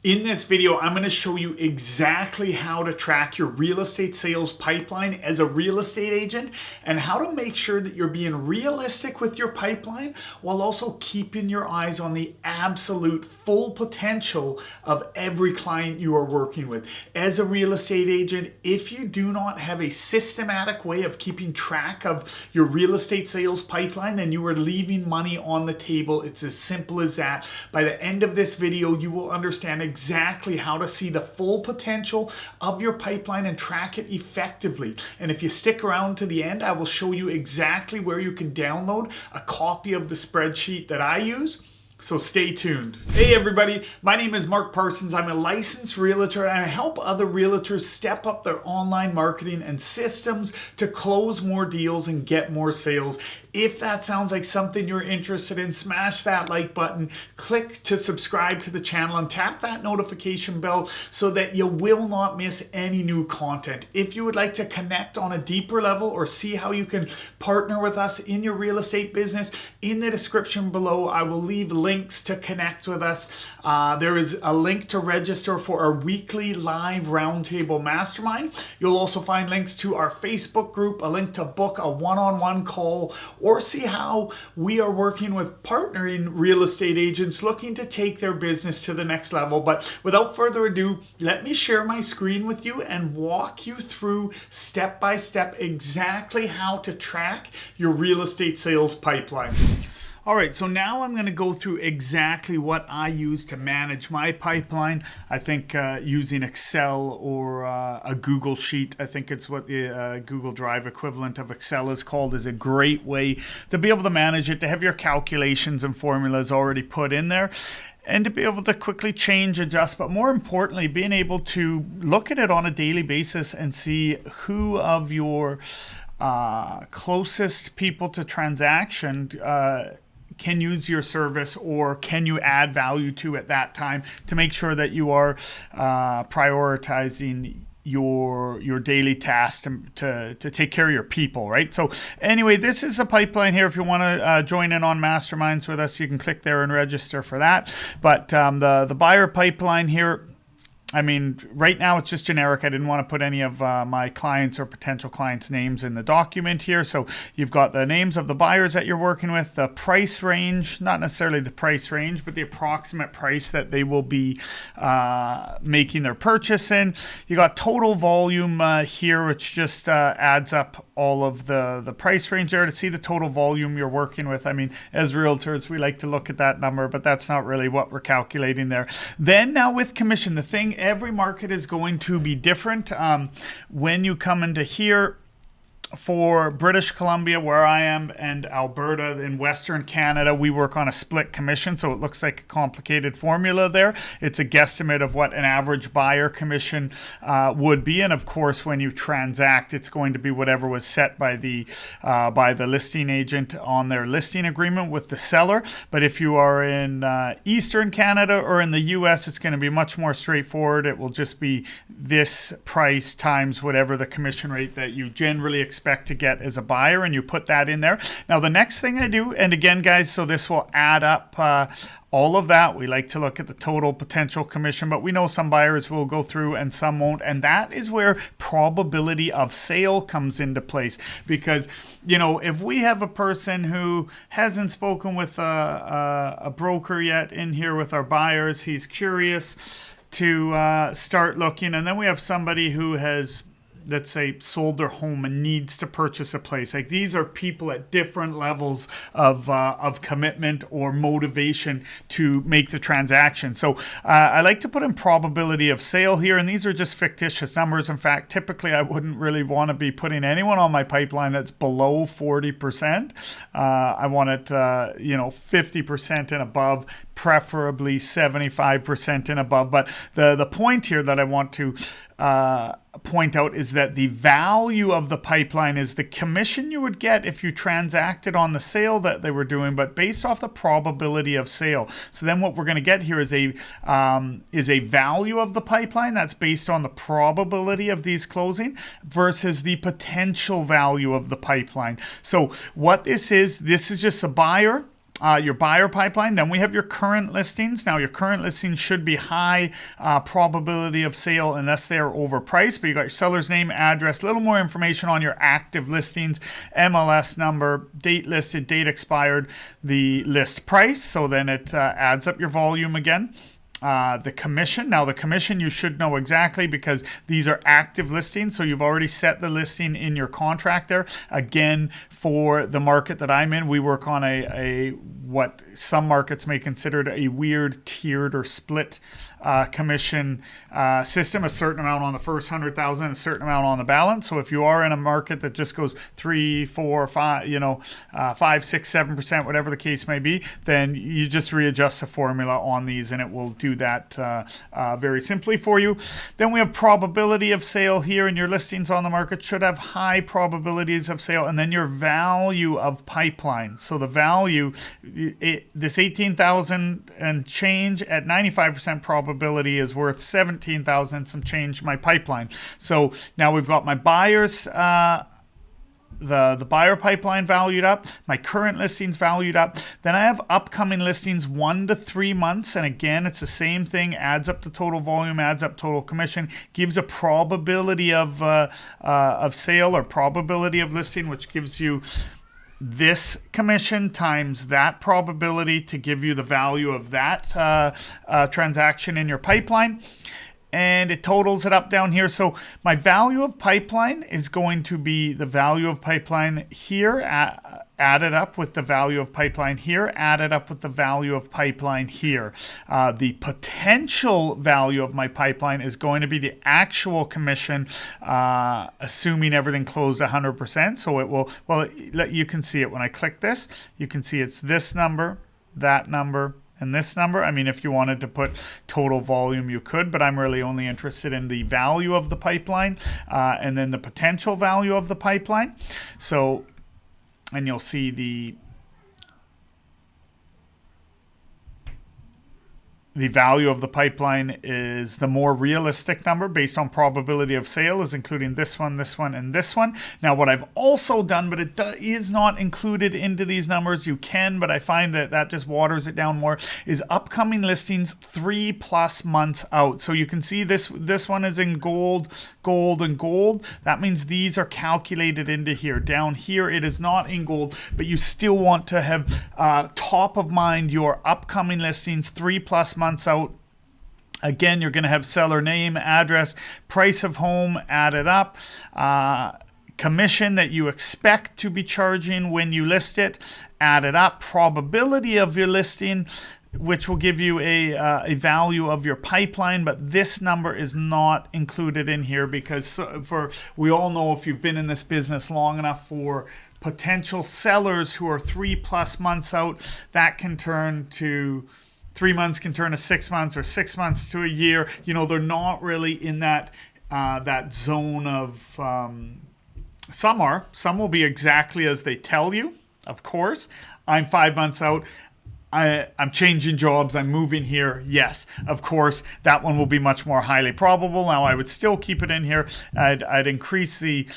In this video, I'm going to show you exactly how to track your real estate sales pipeline as a real estate agent and how to make sure that you're being realistic with your pipeline while also keeping your eyes on the absolute full potential of every client you are working with. As a real estate agent, if you do not have a systematic way of keeping track of your real estate sales pipeline, then you are leaving money on the table. It's as simple as that. By the end of this video, you will understand exactly how to see the full potential of your pipeline and track it effectively. And if you stick around to the end, I will show you exactly where you can download a copy of the spreadsheet that I use. So stay tuned. Hey everybody, my name is Mark Parsons. I'm a licensed realtor and I help other realtors step up their online marketing and systems to close more deals and get more sales. If that sounds like something you're interested in, smash that like button, click to subscribe to the channel and tap that notification bell so that you will not miss any new content. If you would like to connect on a deeper level or see how you can partner with us in your real estate business, in the description below, I will leave links to connect with us. There is a link to register for our weekly live roundtable mastermind. You'll also find links to our Facebook group, a link to book a one-on-one call, or see how we are working with partnering real estate agents looking to take their business to the next level. But without further ado, let me share my screen with you and walk you through step by step exactly how to track your real estate sales pipeline. All right, so now I'm going to go through exactly what I use to manage my pipeline. I think using Excel or a Google Sheet, I think it's what the Google Drive equivalent of Excel is called, is a great way to be able to manage it, to have your calculations and formulas already put in there, and to be able to quickly change, adjust, but more importantly, being able to look at it on a daily basis and see who of your closest people to transaction can use your service or can you add value to at that time to make sure that you are prioritizing your daily tasks to take care of your people, right? So anyway, this is a pipeline here. If you want to join in on masterminds with us, you can click there and register for that. But the buyer pipeline here, I mean, right now it's just generic. I didn't want to put any of my clients or potential clients' names in the document here. So you've got the names of the buyers that you're working with, the price range, not necessarily the price range, but the approximate price that they will be making their purchase in. You got total volume here, which just adds up all of the price range there to see the total volume you're working with. I mean, as realtors, we like to look at that number, but that's not really what we're calculating there. Then now with commission, the thing, every market is going to be different. When you come into here, for British Columbia, where I am, and Alberta in Western Canada, we work on a split commission, so it looks like a complicated formula there. It's a guesstimate of what an average buyer commission would be, and of course, when you transact, it's going to be whatever was set by the listing agent on their listing agreement with the seller. But if you are in Eastern Canada or in the US, it's going to be much more straightforward. It will just be this price times whatever the commission rate that you generally expect to get as a buyer, and you put that in there. Now the next thing I do, and again guys, so this will add up all of that. We like to look at the total potential commission, but we know some buyers will go through and some won't, and that is where probability of sale comes into place. Because you know, if we have a person who hasn't spoken with a broker yet in here with our buyers, he's curious to start looking, and then we have somebody who has, let's say, sold their home and needs to purchase a place. Like, these are people at different levels of commitment or motivation to make the transaction. So I like to put in probability of sale here, and these are just fictitious numbers. In fact, typically I wouldn't really want to be putting anyone on my pipeline that's below 40%. I want it, 50% and above, preferably 75% and above. But the point here that I want to point out is that the value of the pipeline is the commission you would get if you transacted on the sale that they were doing, but based off the probability of sale. So then what we're going to get here is a value of the pipeline that's based on the probability of these closing versus the potential value of the pipeline. So what this is just a buyer your buyer pipeline. Then we have your current listings. Now your current listings should be high probability of sale unless they are overpriced, but you got your seller's name, address, a little more information on your active listings, MLS number, date listed, date expired, the list price. So then it adds up your volume again. The commission. Now the commission you should know exactly because these are active listings. So you've already set the listing in your contract there. Again, for the market that I'm in, we work on a what some markets may consider a weird tiered or split commission system, a certain amount on the first 100,000, a certain amount on the balance. So if you are in a market that just goes 3, 4, 5, 5, 6, 7%, whatever the case may be, then you just readjust the formula on these and it will do that very simply for you. Then we have probability of sale here, and your listings on the market should have high probabilities of sale. And then your value of pipeline. So the value, this 18,000 and change at 95% probability is worth 17,000 some change my pipeline. So now we've got my buyers, the buyer pipeline valued up, my current listings valued up. Then I have upcoming listings 1 to 3 months, and again it's the same thing, adds up the total volume, adds up total commission, gives a probability of sale or probability of listing, which gives you this commission times that probability to give you the value of that transaction in your pipeline. And it totals it up down here. So my value of pipeline is going to be the value of pipeline here added up with the value of pipeline here, added up with the value of pipeline here. The potential value of my pipeline is going to be the actual commission, assuming everything closed 100%. So it will, well, you can see it when I click this. You can see it's this number, that number, and this number. I mean, if you wanted to put total volume, you could, but I'm really only interested in the value of the pipeline and then the potential value of the pipeline. So, and you'll see the value of the pipeline is the more realistic number based on probability of sale, is including this one, and this one. Now, what I've also done, but it is not included into these numbers, you can, but I find that just waters it down more, is upcoming listings 3+ months out. So you can see this one is in gold, and gold. That means these are calculated into here. Down here, it is not in gold, but you still want to have top of mind your upcoming listings 3+ months out. Again, you're going to have seller name, address, price of home added up, commission that you expect to be charging when you list it added up, probability of your listing, which will give you a value of your pipeline, but this number is not included in here because we all know, if you've been in this business long enough, for potential sellers who are 3+ months out, that can turn to 3 months, can turn to 6 months, or 6 months to a year. You know, they're not really in that zone of, some will be exactly as they tell you. Of course, I'm 5 months out. I'm changing jobs, I'm moving here. Yes, of course, that one will be much more highly probable. Now, I would still keep it in here. I'd increase the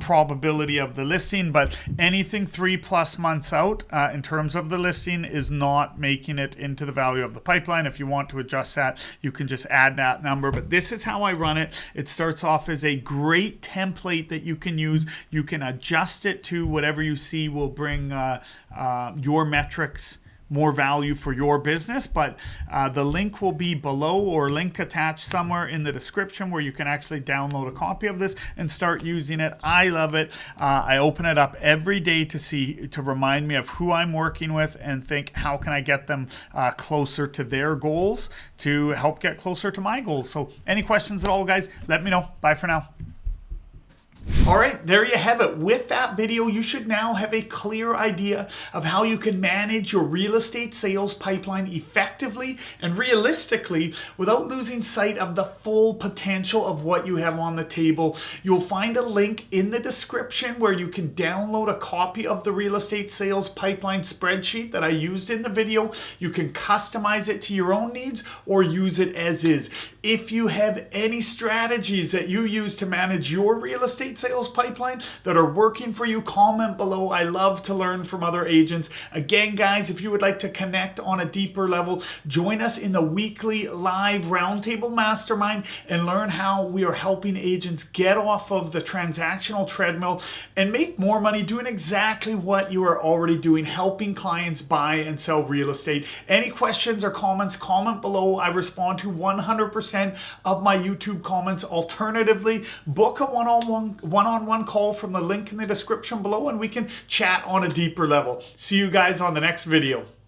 probability of the listing, but anything 3+ months out in terms of the listing is not making it into the value of the pipeline. If you want to adjust that, you can just add that number. But this is how I run it. It starts off as a great template that you can use. You can adjust it to whatever you see will bring your metrics more value for your business, but the link will be below, or link attached somewhere in the description, where you can actually download a copy of this and start using it. I love it. I open it up every day to remind me of who I'm working with and think, how can I get them closer to their goals to help get closer to my goals. So any questions at all, guys, let me know. Bye for now. All right, there you have it. With that video, you should now have a clear idea of how you can manage your real estate sales pipeline effectively and realistically without losing sight of the full potential of what you have on the table. You'll find a link in the description where you can download a copy of the real estate sales pipeline spreadsheet that I used in the video. You can customize it to your own needs or use it as is. If you have any strategies that you use to manage your real estate sales sales pipeline that are working for you, comment below. I love to learn from other agents. Again, guys, if you would like to connect on a deeper level, join us in the weekly live roundtable mastermind and learn how we are helping agents get off of the transactional treadmill and make more money doing exactly what you are already doing, helping clients buy and sell real estate. Any questions or comments, comment below. I respond to 100% of my YouTube comments. Alternatively, book a one-on-one call from the link in the description below and we can chat on a deeper level. See you guys on the next video.